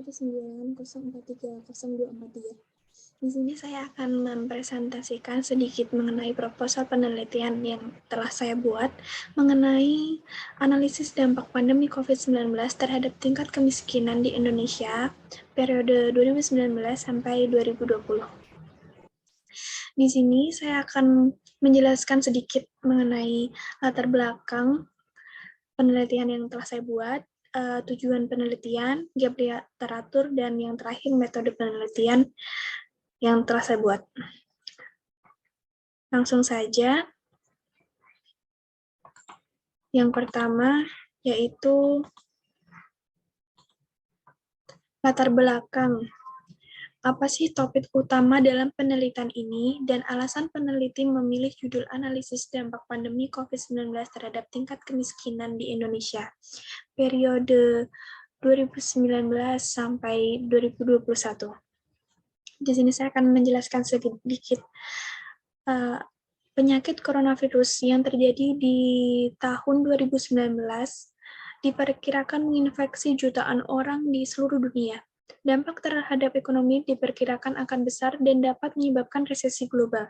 190430243. Di sini saya akan mempresentasikan sedikit mengenai proposal penelitian yang telah saya buat mengenai analisis dampak pandemi COVID-19 terhadap tingkat kemiskinan di Indonesia periode 2019 sampai 2020. Di sini saya akan menjelaskan sedikit mengenai latar belakang penelitian yang telah saya buat, tujuan penelitian, gap literatur, dan yang terakhir metode penelitian yang telah saya buat. Langsung saja. Yang pertama yaitu latar belakang. Apa sih topik utama dalam penelitian ini dan alasan peneliti memilih judul analisis dampak pandemi COVID-19 terhadap tingkat kemiskinan di Indonesia periode 2019 sampai 2021. Di sini saya akan menjelaskan sedikit penyakit coronavirus yang terjadi di tahun 2019 diperkirakan menginfeksi jutaan orang di seluruh dunia. Dampak terhadap ekonomi diperkirakan akan besar dan dapat menyebabkan resesi global.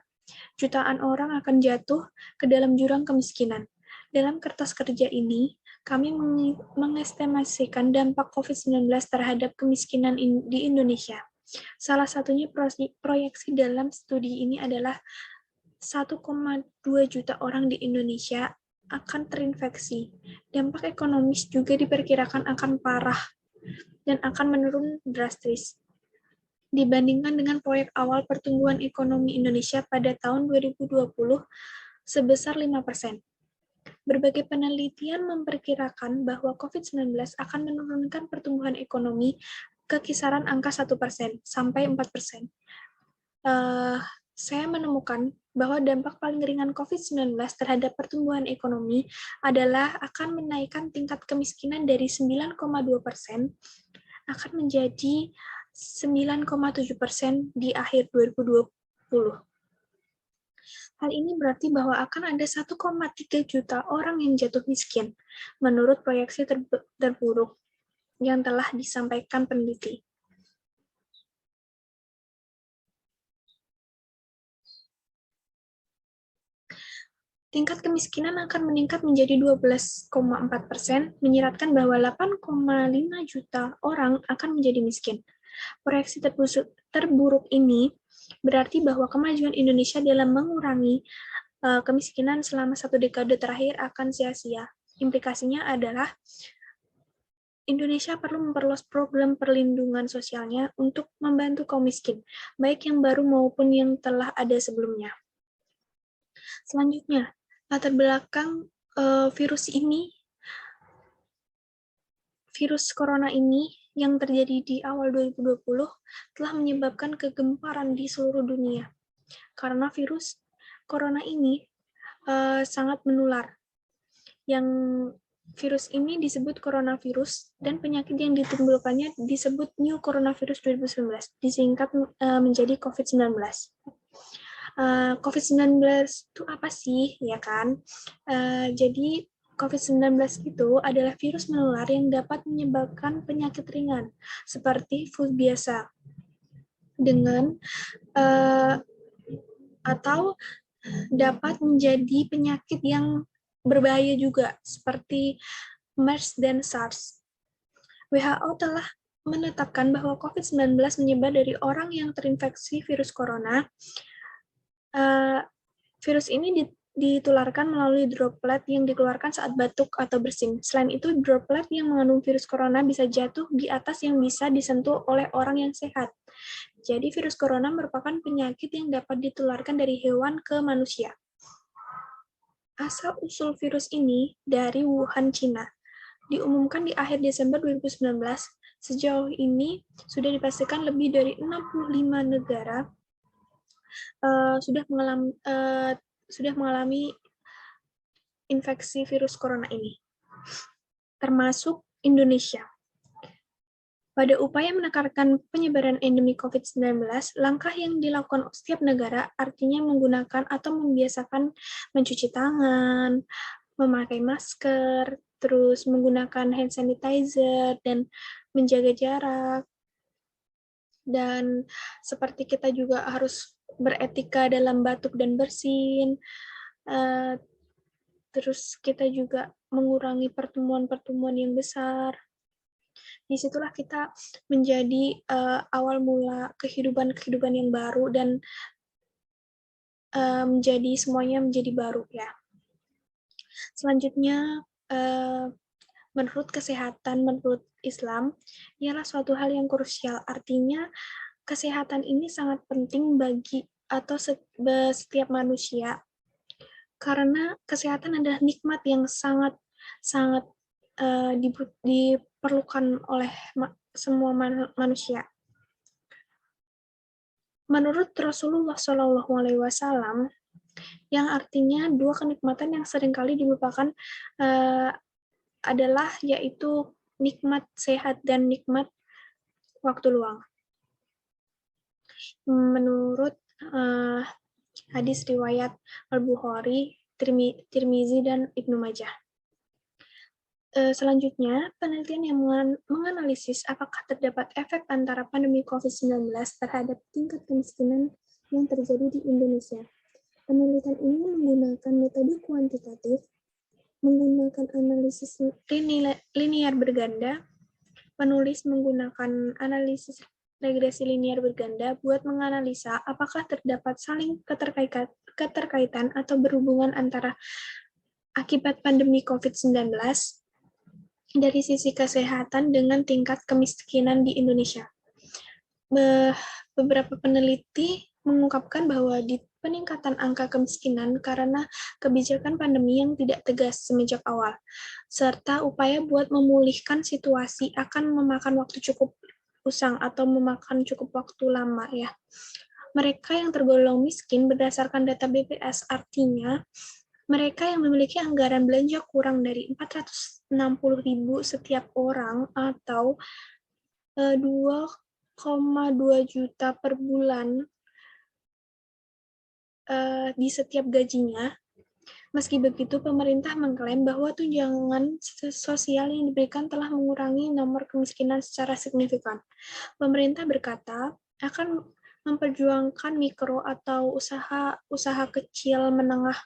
Jutaan orang akan jatuh ke dalam jurang kemiskinan. Dalam kertas kerja ini, kami mengestimasikan dampak COVID-19 terhadap kemiskinan di Indonesia. Salah satunya proyeksi dalam studi ini adalah 1,2 juta orang di Indonesia akan terinfeksi. Dampak ekonomis juga diperkirakan akan parah dan akan menurun drastis dibandingkan dengan proyek awal pertumbuhan ekonomi Indonesia pada tahun 2020 sebesar 5%. Berbagai penelitian memperkirakan bahwa COVID-19 akan menurunkan pertumbuhan ekonomi ke kisaran angka 1% sampai 4%. Saya menemukan bahwa dampak paling ringan COVID-19 terhadap pertumbuhan ekonomi adalah akan menaikkan tingkat kemiskinan dari 9,2% akan menjadi 9,7% di akhir 2020. Hal ini berarti bahwa akan ada 1,3 juta orang yang jatuh miskin, menurut proyeksi terburuk yang telah disampaikan peneliti. Tingkat kemiskinan akan meningkat menjadi 12,4%, menyiratkan bahwa 8,5 juta orang akan menjadi miskin. Proyeksi terburuk ini berarti bahwa kemajuan Indonesia dalam mengurangi kemiskinan selama 1 dekade terakhir akan sia-sia. Implikasinya adalah Indonesia perlu memperluas program perlindungan sosialnya untuk membantu kaum miskin, baik yang baru maupun yang telah ada sebelumnya. Selanjutnya, latar belakang virus corona ini yang terjadi di awal 2020 telah menyebabkan kegemparan di seluruh dunia. Karena virus corona ini sangat menular. Yang virus ini disebut coronavirus dan penyakit yang ditimbulkannya disebut new coronavirus 2019, disingkat menjadi COVID-19. COVID-19 itu apa sih, ya kan? Jadi COVID-19 itu adalah virus menular yang dapat menyebabkan penyakit ringan seperti flu biasa dengan atau dapat menjadi penyakit yang berbahaya juga seperti MERS dan SARS. WHO telah menetapkan bahwa COVID-19 menyebar dari orang yang terinfeksi virus corona. Virus ini ditularkan melalui droplet yang dikeluarkan saat batuk atau bersin. Selain itu, droplet yang mengandung virus corona bisa jatuh di atas yang bisa disentuh oleh orang yang sehat. Jadi, virus corona merupakan penyakit yang dapat ditularkan dari hewan ke manusia. Asal-usul virus ini dari Wuhan, China. Diumumkan di akhir Desember 2019, sejauh ini sudah dipastikan lebih dari 65 negara sudah mengalami infeksi virus corona ini, termasuk Indonesia. Pada upaya menekan penyebaran endemi COVID-19, langkah yang dilakukan setiap negara artinya menggunakan atau membiasakan mencuci tangan, memakai masker, terus menggunakan hand sanitizer, dan menjaga jarak. Dan seperti kita juga harus beretika dalam batuk dan bersin, terus kita juga mengurangi pertemuan-pertemuan yang besar. Disitulah kita menjadi awal mula kehidupan yang baru dan menjadi semuanya menjadi baru ya. Selanjutnya, menurut kesehatan, menurut Islam, ialah suatu hal yang krusial. Artinya, kesehatan ini sangat penting bagi atau setiap manusia, karena kesehatan adalah nikmat yang sangat diperlukan oleh semua manusia. Menurut Rasulullah SAW, yang artinya dua kenikmatan yang seringkali dilupakan adalah yaitu nikmat sehat dan nikmat waktu luang. Menurut hadis riwayat Al-Bukhari, Tirmizi, dan Ibnu Majah. Selanjutnya, penelitian yang menganalisis apakah terdapat efek antara pandemi COVID-19 terhadap tingkat kemiskinan yang terjadi di Indonesia. Penelitian ini menggunakan metode kuantitatif, menggunakan analisis linear berganda. Penulis menggunakan analisis regresi linear berganda buat menganalisa apakah terdapat saling keterkaitan atau berhubungan antara akibat pandemi COVID-19 dari sisi kesehatan dengan tingkat kemiskinan di Indonesia. Beberapa peneliti mengungkapkan bahwa di peningkatan angka kemiskinan karena kebijakan pandemi yang tidak tegas semenjak awal, serta upaya buat memulihkan situasi akan memakan waktu cukup usang atau memakan cukup waktu lama ya. Mereka yang tergolong miskin berdasarkan data BPS, artinya mereka yang memiliki anggaran belanja kurang dari 460.000 setiap orang atau 2,2 juta per bulan di setiap gajinya. Meski begitu, pemerintah mengklaim bahwa tunjangan sosial yang diberikan telah mengurangi nomor kemiskinan secara signifikan. Pemerintah berkata akan memperjuangkan mikro atau usaha kecil menengah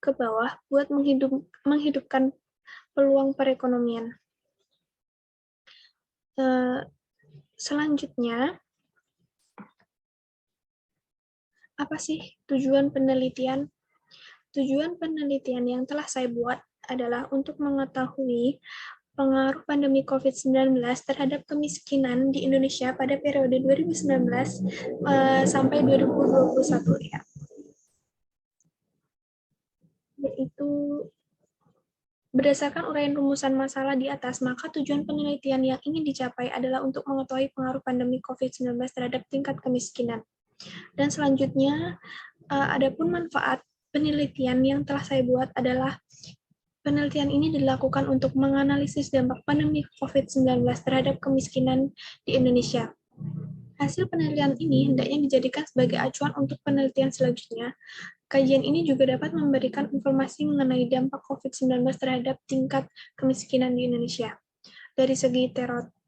ke bawah buat menghidupkan peluang perekonomian. Selanjutnya, apa sih tujuan penelitian? Tujuan penelitian yang telah saya buat adalah untuk mengetahui pengaruh pandemi COVID-19 terhadap kemiskinan di Indonesia pada periode 2019 sampai 2021 ya. Yaitu berdasarkan uraian rumusan masalah di atas, maka tujuan penelitian yang ingin dicapai adalah untuk mengetahui pengaruh pandemi COVID-19 terhadap tingkat kemiskinan. Dan selanjutnya, adapun manfaat penelitian yang telah saya buat adalah penelitian ini dilakukan untuk menganalisis dampak pandemi COVID-19 terhadap kemiskinan di Indonesia. Hasil penelitian ini hendaknya dijadikan sebagai acuan untuk penelitian selanjutnya. Kajian ini juga dapat memberikan informasi mengenai dampak COVID-19 terhadap tingkat kemiskinan di Indonesia. Dari segi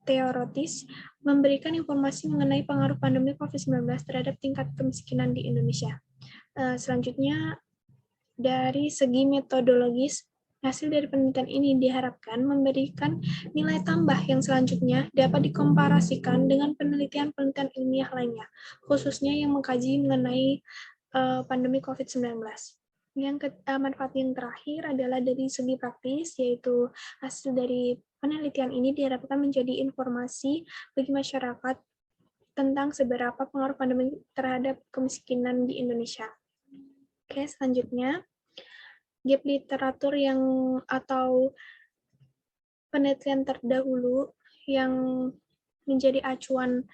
teoritis, memberikan informasi mengenai pengaruh pandemi COVID-19 terhadap tingkat kemiskinan di Indonesia. Selanjutnya, dari segi metodologis, hasil dari penelitian ini diharapkan memberikan nilai tambah yang selanjutnya dapat dikomparasikan dengan penelitian-penelitian ilmiah lainnya, khususnya yang mengkaji mengenai pandemi COVID-19. Manfaat yang terakhir adalah dari segi praktis, yaitu hasil dari penelitian ini diharapkan menjadi informasi bagi masyarakat tentang seberapa pengaruh pandemi terhadap kemiskinan di Indonesia. Oke, selanjutnya, gap literatur atau penelitian terdahulu yang menjadi acuan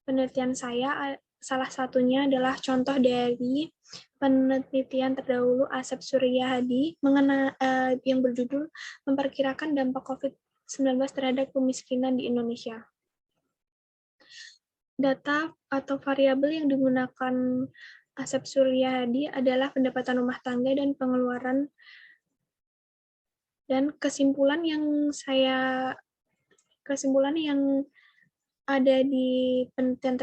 penelitian saya, salah satunya adalah contoh dari penelitian terdahulu Asep Suryadi yang berjudul memperkirakan dampak COVID-19 terhadap kemiskinan di Indonesia. Data atau variabel yang digunakan Asep Suryadi adalah pendapatan rumah tangga dan pengeluaran, dan kesimpulan yang ada di penelitian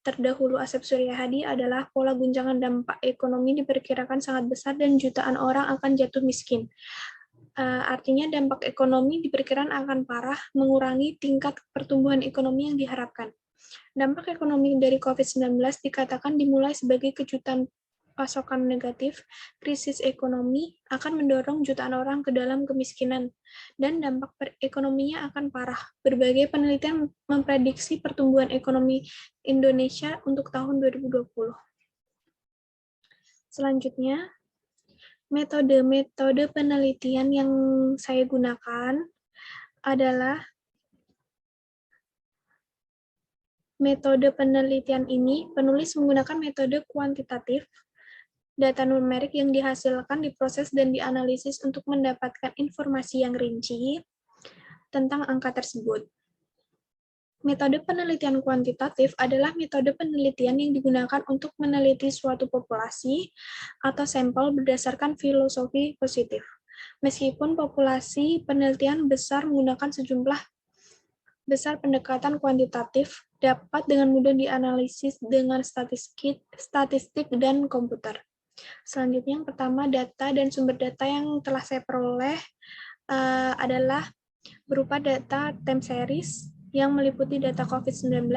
terdahulu Asep Suryahadi adalah pola guncangan dampak ekonomi diperkirakan sangat besar dan jutaan orang akan jatuh miskin. Artinya dampak ekonomi diperkirakan akan parah, mengurangi tingkat pertumbuhan ekonomi yang diharapkan. Dampak ekonomi dari COVID-19 dikatakan dimulai sebagai kejutan pasokan negatif. Krisis ekonomi akan mendorong jutaan orang ke dalam kemiskinan, dan dampak ekonominya akan parah. Berbagai penelitian memprediksi pertumbuhan ekonomi Indonesia untuk tahun 2020. Selanjutnya, metode penelitian yang saya gunakan adalah metode penelitian ini. Penulis menggunakan metode kuantitatif. Data numerik yang dihasilkan diproses dan dianalisis untuk mendapatkan informasi yang rinci tentang angka tersebut. Metode penelitian kuantitatif adalah metode penelitian yang digunakan untuk meneliti suatu populasi atau sampel berdasarkan filosofi positif. Meskipun populasi penelitian besar menggunakan sejumlah besar pendekatan kuantitatif, dapat dengan mudah dianalisis dengan statistik dan komputer. Selanjutnya yang pertama, data dan sumber data yang telah saya peroleh adalah berupa data time series yang meliputi data COVID-19.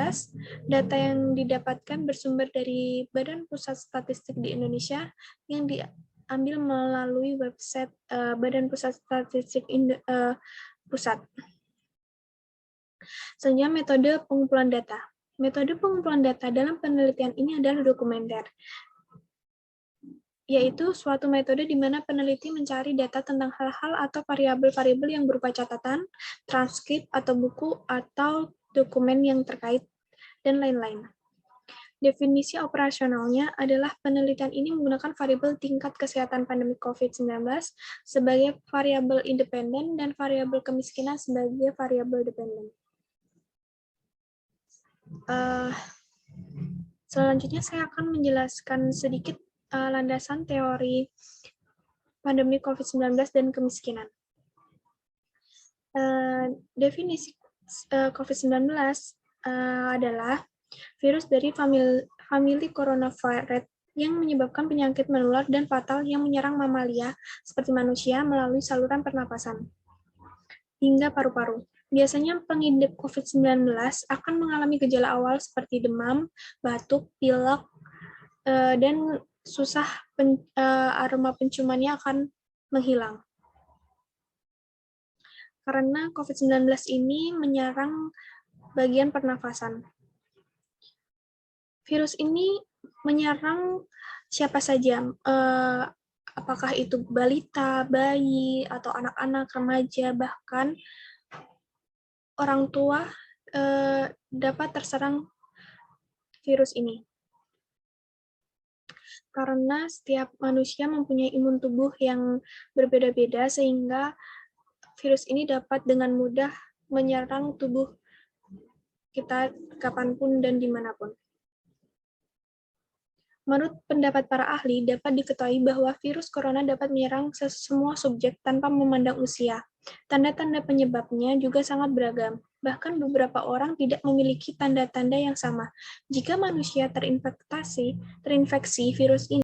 Data yang didapatkan bersumber dari Badan Pusat Statistik di Indonesia yang diambil melalui website Badan Pusat Statistik Pusat. Selanjutnya metode pengumpulan data. Metode pengumpulan data dalam penelitian ini adalah dokumenter, yaitu suatu metode di mana peneliti mencari data tentang hal-hal atau variabel-variabel yang berupa catatan, transkrip, atau buku, atau dokumen yang terkait, dan lain-lain. Definisi operasionalnya adalah penelitian ini menggunakan variabel tingkat kesehatan pandemi COVID-19 sebagai variabel independen dan variabel kemiskinan sebagai variabel dependen. Selanjutnya saya akan menjelaskan sedikit landasan teori pandemi COVID-19 dan kemiskinan. Definisi COVID-19 adalah virus dari famili coronavirus yang menyebabkan penyakit menular dan fatal yang menyerang mamalia seperti manusia melalui saluran pernapasan hingga paru-paru. Biasanya pengidap COVID-19 akan mengalami gejala awal seperti demam, batuk, pilek, dan susah aroma penciumannya akan menghilang. Karena COVID-19 ini menyerang bagian pernafasan. Virus ini menyerang siapa saja, apakah itu balita, bayi, atau anak-anak, remaja, bahkan orang tua dapat terserang virus ini. Karena setiap manusia mempunyai imun tubuh yang berbeda-beda, sehingga virus ini dapat dengan mudah menyerang tubuh kita kapanpun dan dimanapun. Menurut pendapat para ahli, dapat diketahui bahwa virus corona dapat menyerang semua subjek tanpa memandang usia. Tanda-tanda penyebabnya juga sangat beragam. Bahkan beberapa orang tidak memiliki tanda-tanda yang sama. Jika manusia terinfeksi virus ini,